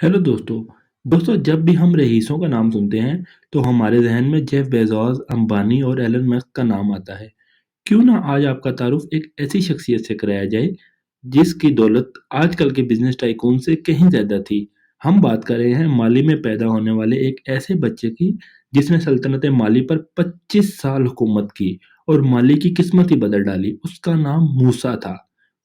Hello दोस्तों जब भी हम रईसों का नाम सुनते हैं तो हमारे जहन में जेफ बेजोस, अंबानी और एलन मस्क का नाम आता है। क्यों ना आज आपका तारुफ एक ऐसी शख्सियत से कराया जाए जिसकी दौलत आजकल के बिजनेस टाइकून से कहीं ज्यादा थी। हम बात कर रहे हैं माली में पैदा होने वाले एक ऐसे बच्चे की जिसने सल्तनत माली पर 25 साल हुकूमत की और माली की किस्मत ही बदल डाली। उसका नाम मूसा था,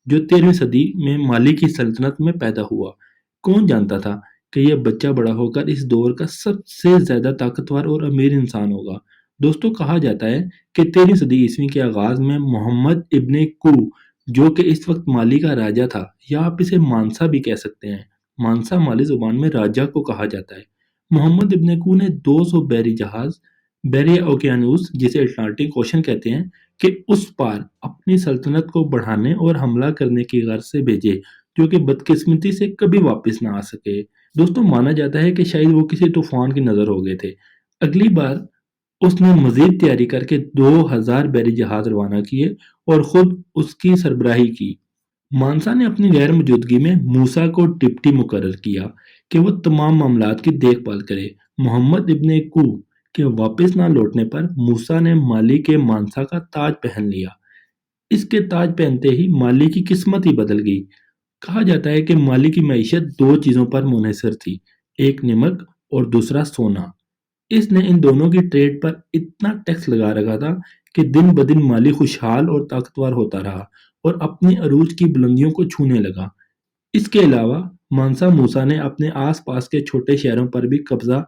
जो 13वीं सदी में माली की सल्तनत में पैदा हुआ। कौन जानता था कि यह बच्चा बड़ा होकर इस दौर का सबसे ज्यादा ताकतवर और अमीर इंसान होगा। दोस्तों, कहा जाता है कि 13वीं सदी ईस्वी के आगाज में मोहम्मद इब्ने कू, जो कि इस वक्त माली का राजा था, या आप इसे मानसा भी कह सकते हैं। मानसा माली जुबान में राजा को कहा जाता है। मोहम्मद इब्ने कू ने 200 बैरी जहाज बैरी ओकियानूस, जिसे अटलांटिक ओशन कहते हैं, कि उस पार अपनी सल्तनत को बढ़ाने और हमला करने की गर्ज से भेजे, जो कि बदकिस्मती से कभी वापस ना आ सके। दोस्तों, माना जाता है कि शायद वो किसी तूफान की नजर हो गए थे। अगली बार उसने मजीद तैयारी करके 2000 बैरी जहाज रवाना किए और खुद उसकी सरबराही की। मानसा ने अपनी गैर मौजूदगी में मूसा को डिप्टी मुकर्रर किया कि वो तमाम मामलात की देखभाल करे। मोहम्मद इब्ने कू के वापस ना लौटने पर मूसा ने माली के मानसा का ताज पहन लिया। इसके ताज पहनते ही माली की किस्मत ही बदल गई। कहा जाता है कि माली की मईशत दो चीजों पर मुनहसर थी, एक नमक और दूसरा सोना। इसने इन दोनों की ट्रेड पर इतना टैक्स लगा रखा था कि दिन ब दिन माली खुशहाल और ताकतवर होता रहा और अपनी अरूज की बुलंदियों को छूने लगा। इसके अलावा मानसा मूसा ने अपने आस-पास के छोटे शहरों पर भी कब्जा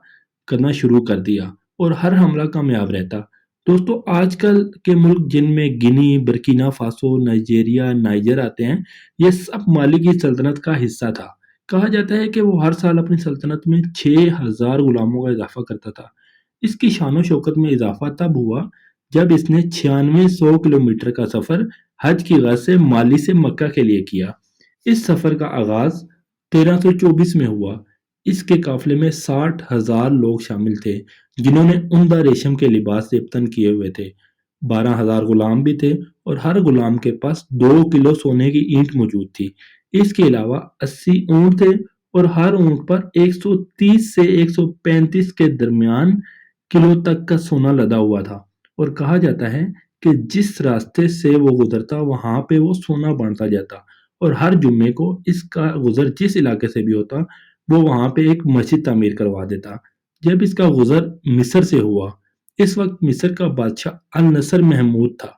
करना शुरू कर दिया और हर हमला कामयाब रहता। दोस्तों, आजकल के मुल्क जिनमें गिनी, बर्किना फासो, नाइजीरिया, नाइजर आते हैं, ये सब माली की सल्तनत का हिस्सा था। कहा जाता है कि वो हर साल अपनी सल्तनत में 6000 गुलामों का इजाफा करता था। इसकी शान शौकत में इजाफा तब हुआ जब इसने 9600 किलोमीटर का सफर हज की गज से माली से मक्का के लिए किया। इस सफर का आगाज 1324 में हुआ। इसके काफिले में 60,000 लोग शामिल थे, जिन्होंने उम्दा रेशम के लिबास से इब्तन किए हुए थे। 12,000 गुलाम भी थे और हर गुलाम के पास 2 किलो सोने की ईंट मौजूद थी। इसके अलावा 80 ऊंट थे और हर ऊंट पर 130 से 135 के दरमियान किलो तक का सोना लदा हुआ था। और कहा जाता है कि जिस रास्ते से वो गुजरता वहां पे वो सोना बांटता जाता और हर जुम्मे को इसका गुजर जिस इलाके से भी होता, वो वहां पे एक मस्जिद तामीर करवा देता। जब इसका गुजर मिस्र से हुआ, इस वक्त मिस्र का बादशाह अल नसर महमूद था,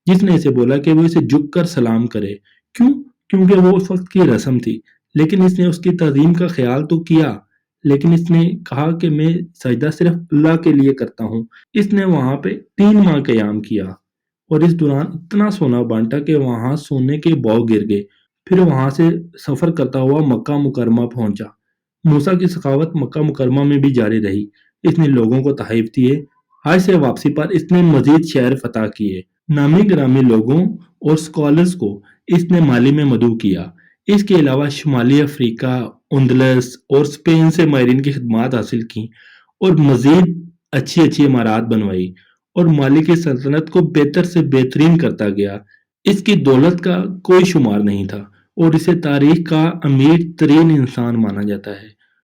जिसने इसे बोला कि वो इसे झुक कर सलाम करे। क्यों? क्योंकि वो उस वक्त की रस्म थी। लेकिन इसने उसकी तज़ीम का ख्याल तो किया, लेकिन इसने कहा कि मैं सजदा सिर्फ अल्लाह के लिए करता हूँ। इसने वहां पे 3 माह क़याम किया और इस दौरान इतना सोना बांटा कि वहां सोने के बौ गिर गए। फिर वहां से सफर करता हुआ मक्का मुकरमा पहुंचा। मूसा की सखावत मक्का मुकरमा में भी जारी रही। इसने लोगों को तहफ़ दिए। हज से वापसी पर इसने मजीद शहर फतह किए। नामी गिरामी लोगों और स्कॉलर्स को इसने माली में मदऊ किया। इसके अलावा शुमाली अफ्रीका, उंदलस और स्पेन से माहरीन की खिदमात हासिल की और मजीद अच्छी अच्छी इमारत बनवाई और माली की सल्तनत को बेहतर से बेहतरीन करता गया। इसकी दौलत का कोई शुमार नहीं था और इसे तारीख का अमीर तरीन इंसान माना जाता है।